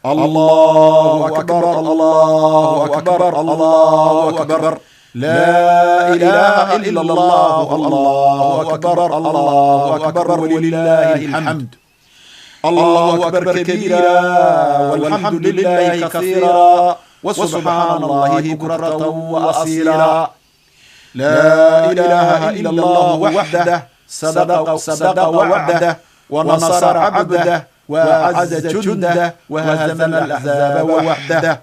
الله أكبر الله أكبر الله أكبر لا إله إلا الله الله أكبر الله أكبر ولله الحمد الله أكبر كبيرا والحمد لله كثيرا وسبحان الله بكرة وأصيلا لا إله إلا الله وحده صدق وعده ونصر عبده وأعز جنده وهزم الأحزاب وحده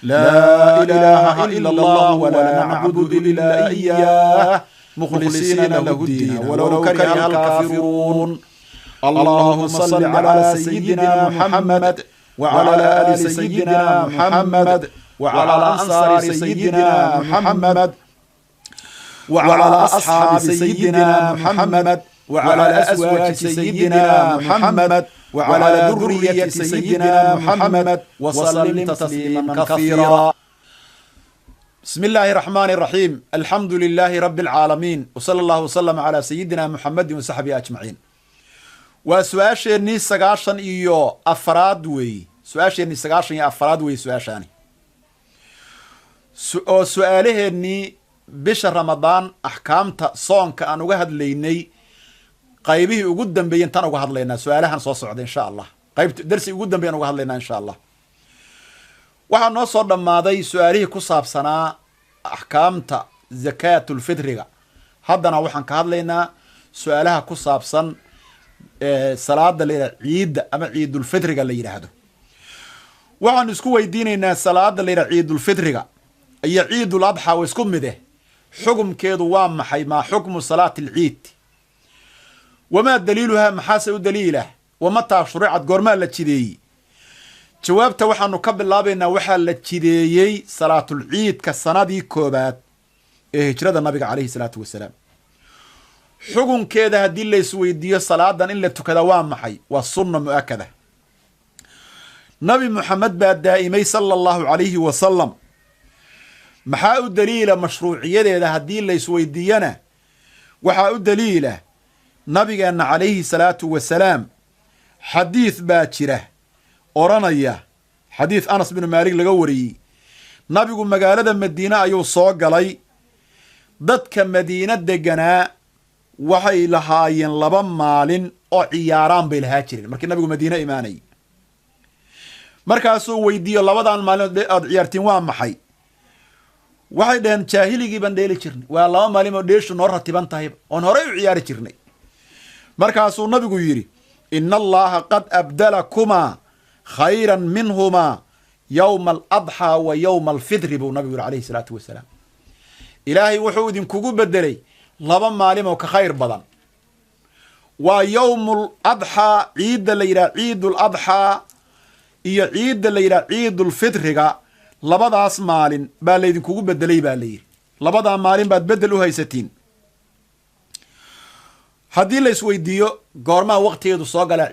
لا إله إلا الله ولا نعبد إلا إياه مخلصين له الدين ولو كره الكافرون اللهم صل على سيدنا محمد وعلى آل سيدنا محمد وعلى أنصار سيدنا محمد وعلى أصحاب سيدنا محمد وعلى أزواج سيدنا محمد وعلى ذرية سيدنا محمد وسلم تسليما كثيرا. بسم الله الرحمن الرحيم. الحمد لله رب العالمين وصلى الله وسلم على سيدنا محمد وصحبه أجمعين. وسؤاشيني سغاشن إيو أفراد وي سؤاشيني سغاشن إيو أفراد وي سؤاشاني سؤالهني بشهر رمضان أحكامتا صونك أن وهد ليني qaybihii ugu dambeeyeen tan uga hadlaynaa su'aalahan soo socda insha Allah qaybta darsi ugu dambeeyeen uga hadlaynaa insha Allah waxa noo soo dhamaaday su'aalihii ku saabsanaa ahkaamta zakatul fitriga haddana waxaan ka hadlaynaa su'aalaha ku saabsan salaada leeyahay ciid ama ciidul fitriga la yiraahdo waxaan isku weydiinaynaa salaada leeyahay ciidul fitriga iyo ciidul adha way isku mid ah xukumkeedu waa maxay ma xukmu salaatil ciid وما دليلها محاسة دليله ومتى شرعت قرما لتشدي جوابته وحنو قبل لابينا وحا لتشدي صلاة العيد كالسنة دي كوبات هجرة النبي عليه الصلاة والسلام حكم كده هدي اللي سويدية صلاة دان إلا تكدوان محي والسنة مؤكدة نبي محمد بعد دائمي صلى الله عليه وسلم محاو دليل مشروعية ده هدي اللي سويدينا وحاو دليله nabigeena calayhi salaatu wasalaam xadiid baa jira oranaya xadiid Anas bin Maalik laga wariyay nabigu magaalada Madiina ayuu soo galay dadka Madiina deganaa waxay lahaayeen laba maalin oo ciyaaraan bay lahaa jireen markii nabigu Madiina imaanay markaasuu weydiiyo labadan maalin aad ciyaartiin waa maxay waxay dhaheen jaahiligii baan dheeli jirnay waa laba maalin oo dheeshu noo ratiban tahay oon horey u ciyaari jirnay markaasuu nabigu yiri inna allaha qad abdalakuma khayran minhuma yawm al-adha wa yawm al-fitr bu nabigu alayhi salatu wasalaam ilaahi wuxuu idinkugu bedelay laba maalin oo ka khayr badan wa yawm al-adha ciid la yiraahdo ciid al-adha iyo ciid la yiraahdo ciid al-fitriga labadaas maalin baa la idinkugu bedelay baa la yiri labada maalin baad bedel u haysatiin haddii la isweydiiyo goormaa waqtigeedu soo gala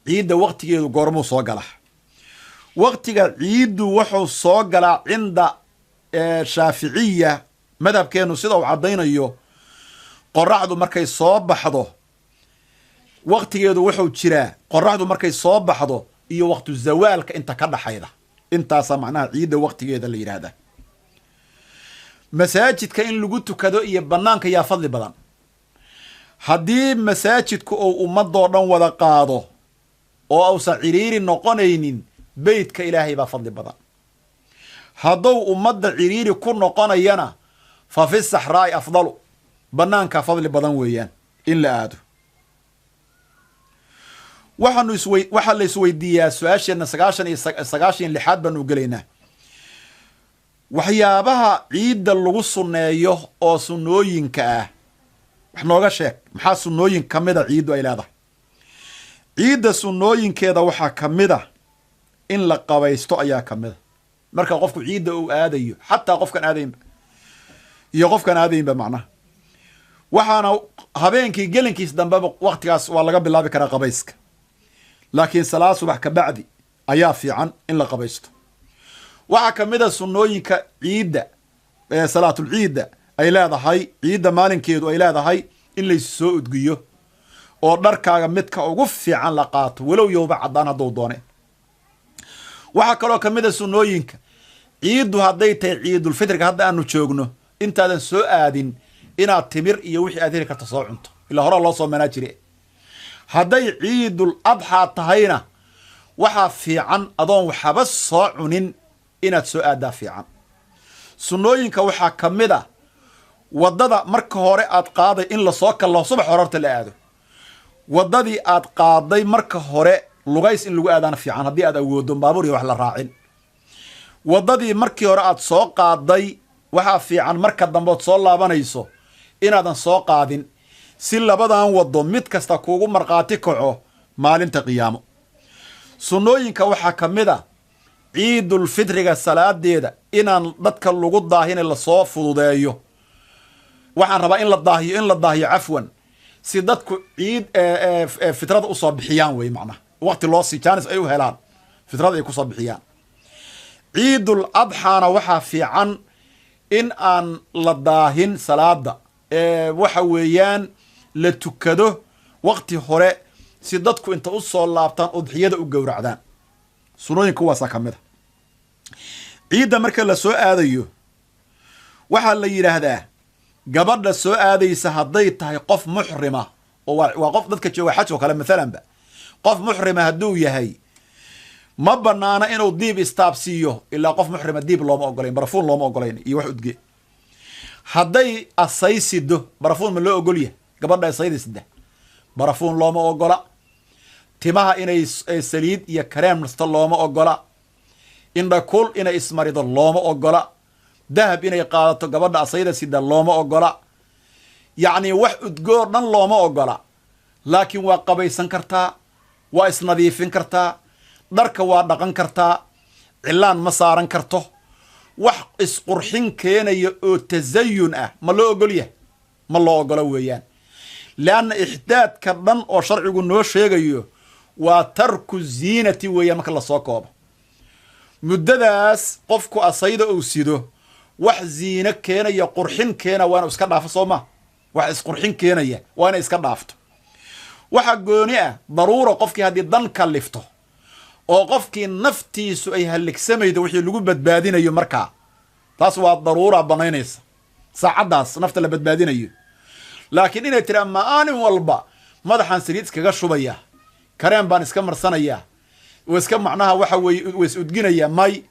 ciidda waqtigeedu goormuu soo gala waqtiga ciiddu wuxuu soo galaa cinda shaaficiya madhabkeenu sida uu cadaynayo qoraxdu markay soo baxdo waqtigeedu wuxuu jiraa qoraxdu markay soo baxdo iyo waqtu zawaalka inta ka dhaxayda intaas macnaha ciidda waqtigeeda la yiraahdo masaajidka in lagu tukado iyo banaanka yaa fadli badan haddii masaajidku uu ummadoo dhan wada qaado oo uusan ciriiri noqonaynin beydka ilaahay baa fadli badan hadduu ummadda ciriiri ku noqonayana fa fi saxraa'i afdalu banaanka fadli badan weeyaan in la aado waxaa la isweydiiyaa su-aasheena 96 baan u gelaynaa waxyaabaha ciidda lagu sunneeyo oo sunnooyinka ah wax nooga sheeg maxaa sunnooyin ka mid a ciiddu ay leedahay ciidda sunnooyinkeeda waxaa ka mid a in la qabaysto ayaa ka mid a marka qofku ciidda uu aadayo xataa qofkan aadaynba iyo qofkan aadaynba macnaha waxaana habeenkii gelinkiis dambeba waqtigaas waa laga bilaabi karaa qabayska laakiin salaad subax ka bacdi ayaa fiican in la qabaysto waxaa ka mid a sunnooyinka ciidda salaatul ciidda ay leedahay ciidda maalinkeedu ay leedahay in la soo udgiyo oo dharkaaga midka ugu fiican la qaato walow yowba cadaan hadduu doone waxaa kaloo ka mid a sunnooyinka ciiddu hadday tahay ciidulfitriga hadda aanu joogno intaadan soo aadin inaad timir iyo wixii aad heli karta soo cunto ilaa horaa loo soo manaa jire hadday ciidul adxaa tahayna waxaa fiican adoon waxaba soo cunin inaad soo aadaa fiican sunnooyinka waxaa ka mid a waddada marka hore aad qaaday in lasoo kallo subax hore horta la aado waddadii aad qaaday marka hore lugays in lagu aadaana fiican haddii aad awooddo baabuur iyo wax la raacin waddadii markii hore aad soo qaaday waxaa fiican marka dambeod soo laabanayso inaadan soo qaadin si labadan waddo mid kasta kuugu markhaati kaco maalinta qiyaamo sunnooyinka waxaa ka mid a ciidulfitriga salaadeeda inaan dadka lagu daahine lasoo fududeeyo waxaan rabaa in la daahiyo cafwan si dadku ciid fitrada usoo bixiyaan wey macnaha waqti loo sii jaanis ay u helaan fitrada ay kusoo bixiyaan ciidul adxaana waxaa fiican in aan la daahin salaada waxa weeyaan la tukado waqti hore si dadku inta u soo laabtaan udxiyada u gowracdaan sunooyinka kuwaasaa ka mid a ciidda marka la soo aadayo waxaa la yidhaahdaa gabadha soo aadaysa hadday tahay qof muxrima oo waa qof dadka jooga xaj oo kale maalanba qof muxrima hadduu yahay ma banaana inuu diib istaabsiiyo ilaa qof muxrima diib looma ogolayn barafuun looma ogolayn iyo wax udge hadday asaysido barafuun ma loo ogolyahay gabadha asaydasida barafuun looma ogola timaha inay saliid iyo kareem nasto looma ogola indhakul inay ismarido looma ogola dahab inay qaadato gabadha asayda sida looma ogola yacni wax udgoo dhan looma ogola laakiin waa qabaysan kartaa waa isnadiifin kartaa dharka waa dhaqan kartaa cilaan ma saaran karto wax isqurxin keenaya oo tasayun ah ma loo ogolyahay ma loo ogola weeyaan leanna ixdaadka dhan oo sharcigu noo sheegayo waa tarku ziinati weeyaan marka lasoo koobo muddadaas qofku asayda uu sido wax ziino keenaya qurxin keena waa inu iska dhaafo soo ma wax isqurxin keenaya waa inay iska dhaafto waxa gooni ah daruura qofkii haddii dan kalifto oo qofkii naftiisu ay halligsamaydo wixii lagu badbaadinayo markaa taas waa daruura banaynaysa saacaddaas nafta la badbaadinayo laakiin inay tiraa maalin walba madaxaan saliid iskaga shubaya kareen baan iska marsanayaa iska macnaha waxa weeye is udginaya may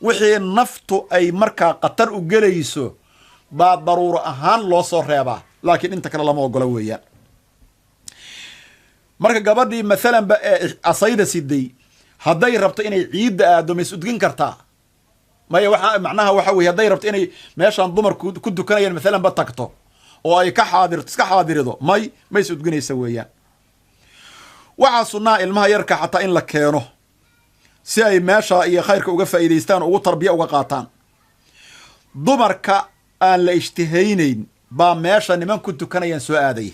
wixii naftu ay markaa khatar u gelayso baa daruuro ahaan loo soo reebaa laakiin inta kale lama ogola weeyaan marka gabadhii maalanba asayda siday hadday rabto inay ciidda aado ma is udgin kartaa maya waxa macnaha waxa weye hadday rabto inay meeshaan dumarku ku dukanayaan maalanba tagto oo ay ka iska xaadirido ma is udginaysa weeyaan waxaa sunnaa ilmaha yarka xataa in la keeno si ay meesha iyo khayrka uga faa'iidaystaan ugu tarbiya uga qaataan dumarka aan la ishtihaynayn baa meesha niman ku tukanayaan soo aadaya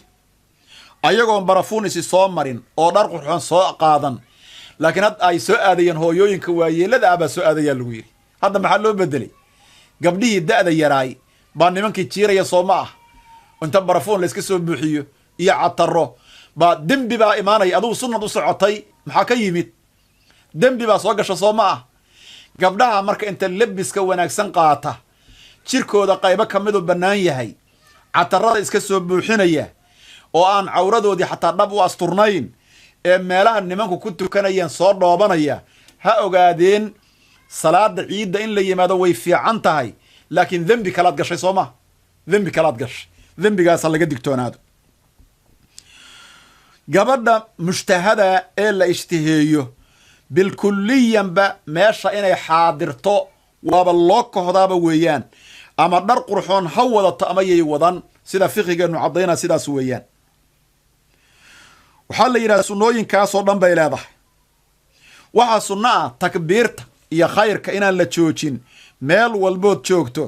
ayagoon barafuun isi soo marin oo dhar qurxoon soo qaadan laakiin hadda ay soo aadayeen hooyooyinka waayeelada ah baa soo aadayaa lagu yidhi hadda maxaa loo bedelay gabdhihii da'da yaraay baa nimankii jiiraya soo ma ah inta barafuun layska soo buuxiyo iyo cataro baa dembi baa imaanaya adugu sunnad u socotay maxaa ka yimid dembi baa soo gasha soo ma ah gabdhaha marka inta lebiska wanaagsan qaata jirkooda qaybo ka midu bannaan yahay catarada iska soo buuxinaya oo aan cawradoodii xataa dhab u asturnayn ee meelaha nimanku ku tukanayeen soo dhoobanaya ha ogaadeen salaada ciidda in la yimaado way fiican tahay laakiin dembi kalaad gashay soo ma dembi kalaad gashay dembigaasa laga digtoonaado gabadha mushtahada ee la ishtiheeyo bilkulliyanba meesha inay xaadirto waaba loo kohdaaba weeyaan ama dhar qurxoon ha wadato ama yay wadan sida fiqigeenu caddayna sidaas weeyaan waxaa la yidhahda sunnooyinkaasoo dhan bay leedahay waxaa sunno ah takbiirta iyo khayrka inaan la joojin meel walbood joogto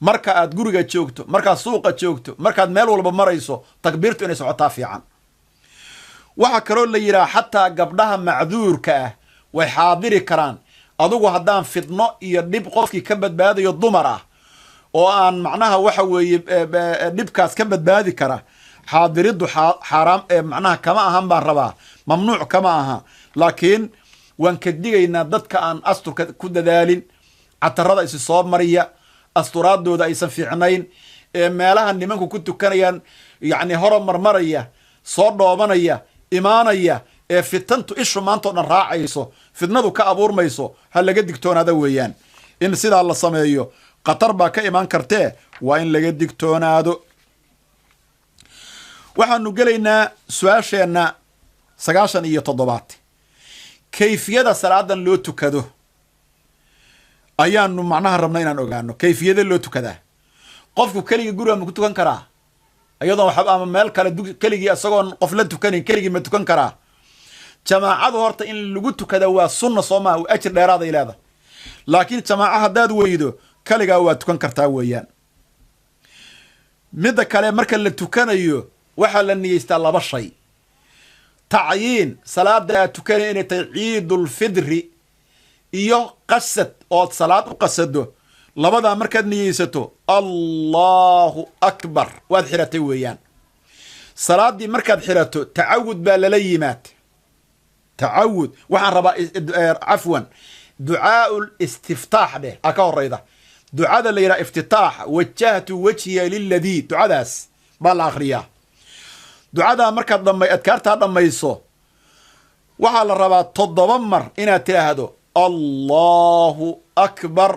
marka aad guriga joogto markaad suuqa joogto markaad meel walba marayso takbiirtu inay socotaa fiican waxaa kaloo la yidhaha xataa gabdhaha macduurka ah way xaadiri karaan adugu haddaan fidno iyo dhib qofkii ka badbaadayo dumar ah oo aan macnaha waxa weeye dhibkaas ka badbaadi kara xaadiriddu xaaraam macnaha kama ahan baan rabaa mamnuuc kama aha laakiin waan ka digaynaa dadka aan asturka ku dadaalin, catarada isi soo mariya, asturaadooda aysan fiicnayn, ee meelaha nimanku ku tukanayaan yacni horomarmaraya, soo dhoobanaya, imaanaya, ee fitantu ishu maantao dhan raacayso, fitnadu ka abuurmayso, ha laga digtoonaada weeyaan. in sidaa la sameeyo khatar baa ka imaan kartee waa in laga digtoonaado. waxaanu gelaynaa su-aasheenna 97 kayfiyada salaadan loo tukado ayaanu macnaha rabna inaan ogaano. kayfiyada loo tukadaa, qofku keligii guriga ma ku tukan karaa iyadoo waxba ama meel kale keligii isagoon qof la tukanin keligii ma tukan karaa? jamaacadu horta in lagu tukada waa sunna soomaa, ajir dheeraad ay leedahay. laakiin jamaaca haddaad weydo kaligaa waa tukan kartaa weeyaan. midda kale marka la tukanayo waxaa la niyeystaa 2 shay. tacyiin salaada aad tukanay inay tahay ciidulfidri iyo qasad ood salaad u qasado, labadaa markaad niyeysato allahu akbar waad xiratay weeyaan. salaaddii markaad xirato tacawud baa lala yimaad. tacawud waxaan rabaa cafwan ducaau listiftaax dheh a ka horayda. ducada la yidhaha iftitaax, wajahtu wajhiya liladii, ducadaas baa la akriyaa. ducadaa markaad adkaartaa dhammayso waxaa la rabaa 7 mar inaad tidhaahdo allahu akbar,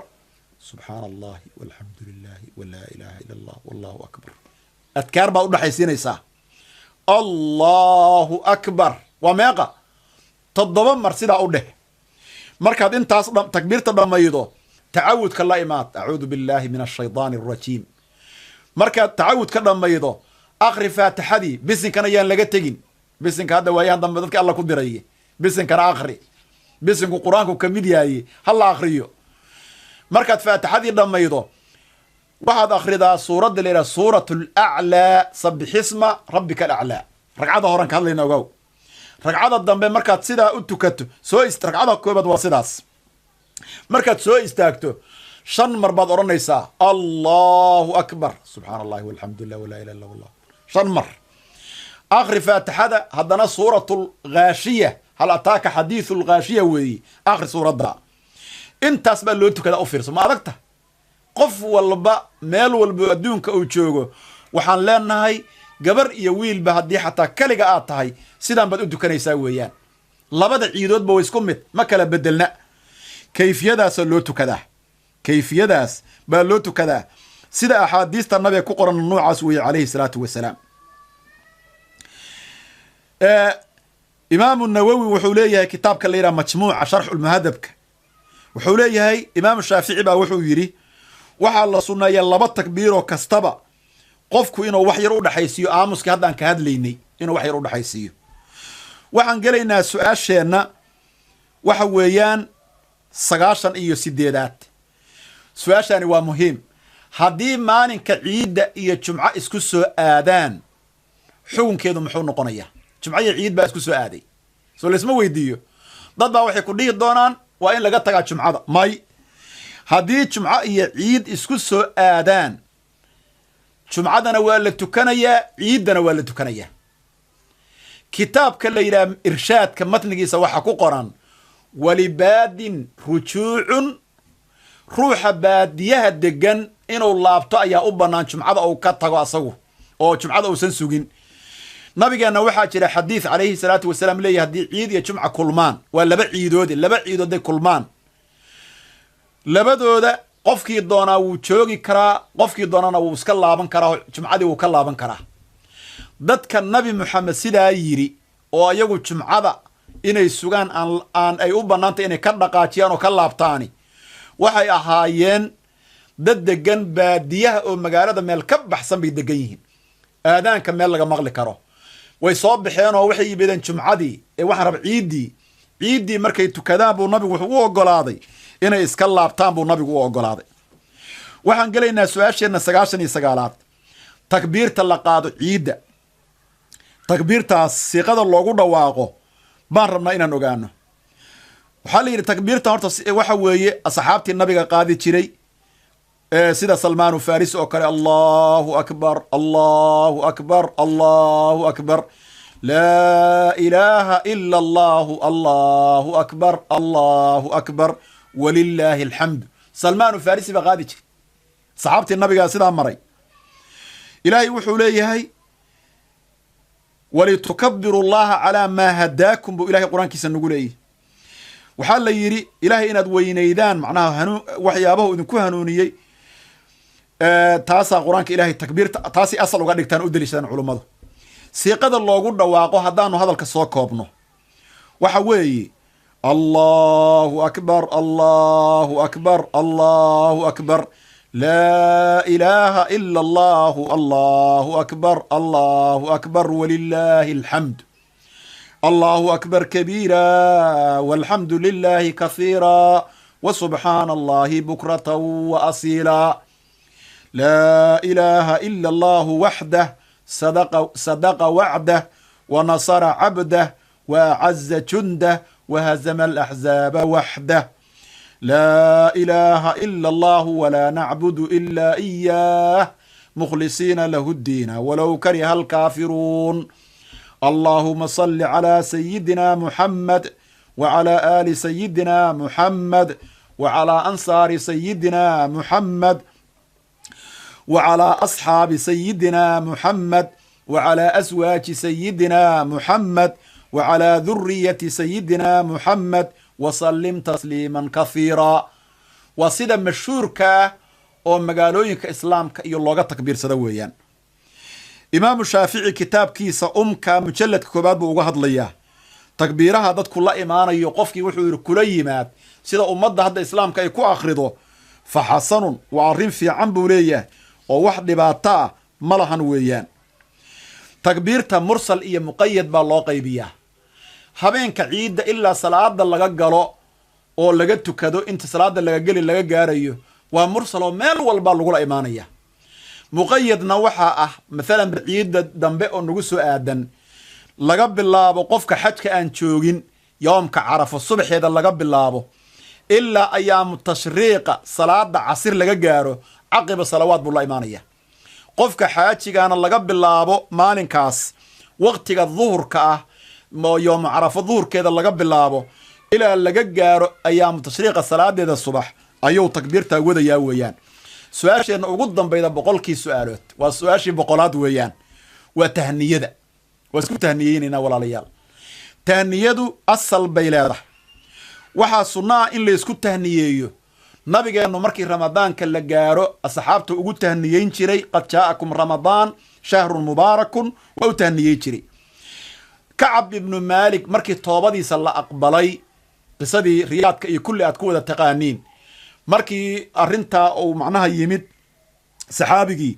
subxaana allahi walxamdu lilahi walaa ilaha ila allah wallahu akbar. adkaar baad udhaxaysiinaysaa. allahu akbar waa meeqa? 7 mar sidaa u dheh. markaad intaas takbiirta dhammaydo tacawudka la imaad, acuudu billahi min ashaydaani arajiim. markaad tacawud ka dhammaydo akri faatixadii, bisinkana yaan laga tegin. bisinka hadda waayahan dambe dadka alla ku diray, bisinkana akri. bisinku qur-aanku ka mid yahay, ha la akriyo. markaad faatixadii dhammaydo waxaad akridaa suuradda la yidhaha suurat alaclaa, sabixisma rabbika alaclaa. ragcada horan ka hadlayna ogow. ragcada dambe markaad sidaa u tukato ragcada koobaad waa sidaas. markaad soo istaagto 5 mar baad odhanaysaa allahu akbar, subxaana allahi walxamdulilah walaa ilaha illa allah 5 mar. akri faatixada, haddana suuratu lghaashiya, hal ataaka xadiithu lghaashiya weeyi, akri suuradda. intaas baa loo tukadaa. u fiirso, ma adagta? qof walba meel walba adduunka uu joogo waxaan leenahay gabar iyo wiilba haddii xataa kaliga aad tahay sidaan baad u tukanaysaa weeyaan. labada ciidoodba way isku mid, ma kala bedelna. kayfiyadaasaa loo tukadaa. kayfiyadaas baa loo tukadaa sida axaadiista nabiga ku qoran noocaas weeye calayhi salaatu wasalaam. imaamu nawowi wuxuu leeyahay kitaabka la yidhaha majmuuca sharxulmuhadabka, wuxuu leeyahay imaamu shaafici baa wuxuu yidhi waxaa la sunneeya 2 takbiiroo kastaba qofku inuu wax yar u dhexaysiiyo. aamuskii haddaan ka hadlaynay inuu wax yar u dhexaysiiyo. waxaan gelaynaa su-aasheenna waxa weeyaan 98. su-aashani waa muhiim. haddii maalinka ciidda iyo jumco isku soo aadaan xukunkeedu muxuu noqonayaa? jumco iyo ciid baa isku soo aaday, soo laysma weydiiyo. dad baa waxay ku dhihi doonaan waa in laga tagaa jumcada. may, haddii jumco iyo ciid isku soo aadaan jumcadana waa la tukanayaa, ciiddana waa la tukanayaa. kitaabka la yidhaha irshaadka matnigiisa waxaa ku qoran walibaadin rujuucun, ruuxa baadiyaha degan inuu laabto ayaa u bannaan jumcada uu ka tago asagu oo jumcada uusan sugin. nabigeenna waxaa jira xadiid calayhi salaatu wasalaam leeyahy haddii ciid iyo jumca kulmaan, waa 2 ciidoode, 2 ciidooday kulmaan, labadooda qofkii doonaa wuu joogi karaa, qofkii doonana wuu iska laaban karaa, jumcadii wuu ka laaban karaa. dadka nabi moxamed sidaa yidhi oo ayagu jumcada inay sugaan aan ay u bannaantay inay ka dhaqaajiyaan oo ka laabtaani waxay ahaayeen dad degan baadiyaha oo magaalada meel ka baxsan bay degan yihiin. aadaanka meel laga maqli karo. way soo baxeen oo waxay yimideen jumcadii waxaan raba ciiddii markay tukadaan buu nabigu wuxuu u ogolaaday inay iska laabtaan buu nabigu u ogolaaday. waxaan gelaynaa su-aasheenna 99aad. takbiirta la qaado ciidda, takbiirtaas siiqada loogu dhawaaqo baan rabnaa inaan ogaano. waxaa la yidhi takbiirtan horta waxa weeye asxaabtii nabiga qaadi jiray sida salmaanu farisi oo kale allahu akbar allahu akbar allahu akbar لا إله إلا الله الله أكبر الله أكبر ولله الحمد. سلمان فارسي بغادي صحابة النبي قال سيدا مري إلهي وحو ليهي ولتكبروا الله على ما هداكم بو إلهي قرآن كيسا نقول إيه وحال لي يري إلهي إناد وينيدان معناها وحيابه إذن كو هنونيي تاسا قرآن إلهي التكبير تاسي أصل وقال لك تان أدريشان علماء سيقاد الله قد واقو هدانو هذا الكسوة كوبنو وحوي الله أكبر الله أكبر الله أكبر لا إله إلا الله الله أكبر الله أكبر ولله الحمد. الله أكبر كبيرا والحمد لله كثيرا وسبحان الله بكرة وأصيلا. لا إله إلا الله وحده صدق وعده ونصر عبده وأعز جنده وهزم الأحزاب وحده. لا إله إلا الله ولا نعبد إلا إياه مخلصين له الدين ولو كره الكافرون. اللهم صل على سيدنا محمد وعلى آل سيدنا محمد وعلى أنصار سيدنا محمد وعلى أصحاب سيدنا محمد وعلى أزواج سيدنا محمد وعلى ذرية سيدنا محمد وسلم تسليما كثيرا. وسيدا مشهورك او مقالوينك اسلامك iyo looga takbiirsada weeyaan. Imam Shaafici kitaabkiisa mujallad koobaad buu uga hadlayaa takbiiraha dadku la imaanayo qofkii wuxuu yiri kula yimaad sida ummadda hadda islaamka ay ku akhrido fa hasanun wa arrin fiican buu leeyahay oo wax dhibaato ma lahan weeyaan. takbiirta mursal iyo muqayyad baa loo qaybiyaa. habeenka ciidda ilaa salaada laga galo oo laga tukado inta salaada laga gali laga gaarayo waa mursal oo meel walba lagu la imaanaya. muqayyadna waxa ah midalan ciidda dambe oo nagu soo aadan laga bilaabo qofka xajka aan joogin yoomka Carafa subaxeeda laga bilaabo ilaa ayaam tashriiqa salaada casir laga gaaro aqiba salawaad buu la imaanaya. qofka xaajigaana laga bilaabo maalinkaas waqtiga dhuhurka ah يوم عرفة ظهر كذا لقى باللابو إلى لقى جارو أيام تشريق الصلاة ده الصبح أيو تكبيرته وده يا ويان. سؤال إنه قدام بيدا بقول كي سؤالات والسؤال بقولات ويان وتهنية ده واسكو تهنيين هنا ولا ليال تهنية دو أصل بيلاده وحصلنا إن اللي يسكو تهنية نبي إنه مركي رمضان كلا جارو أصحابته وجود تهنيين شري قد جاءكم رمضان شهر مبارك وتهنيين شري. كعب بن مالك مركي توبدي صلى أقبلي قصدي رياض كل أتكود التقانين مركي أرنتا أو معناها يمد سحابي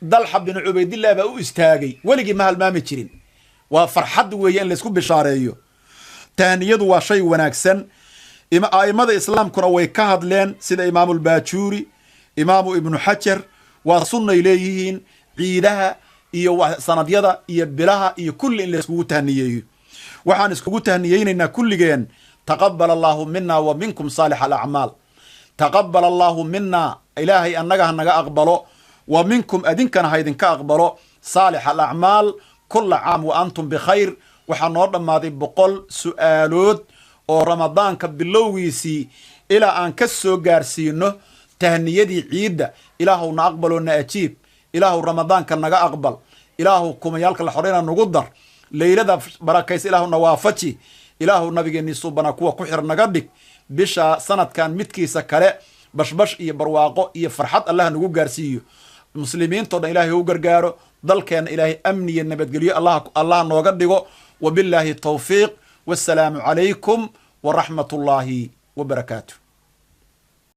ضلحة بن عبيد الله بقوا استاجي ولقي مهل ما متشرين وفرحد ويان لسكوب بشاريو تانيد وشيء وناكسن أئمة الإسلام كانوا ويكهد لين سيد إمام الباجوري إمام ابن حجر وصلنا إليهن عيدها iyo sanadyada iyo bilaha iyo kulli in la iskugu tahniyeeyo. waxaan iskugu tahniyeynaa kulligeen taqabbal Allahu minna wa minkum salih al-a'mal. taqabbal Allahu minna ilaahi annaga naga aqbalo wa minkum adinkana haydinka aqbalo salih al-a'mal kull aam wa antum bi khair. waxaan noo dhamaaday 100 su'aalood oo ramadaanka bilowgiisii ila aan ka soo gaarsiino tahniyadii ciida. ilaahu na aqbalo na ajiib. ilaahu ramadaanka naga aqbal. ilaahu kumayaalka la xoreyna nagu dar. leylada barakays ilaahu nawaafaji. ilaahu nabigeeni subana kuwa ku xir naga dhig. bisha sanadkan midkiisa kale bashbash iyo barwaaqo iyo farxad Allah nagu gaarsiiyo. muslimiinta dhan ilaahay u gargaaro. dalkeena ilaahay amni iyo nabadgelyo Allah nooga dhigo. wabillahi tawfiiq. wassalaamu calaykum wa rahmatullahi wa barakaatuh.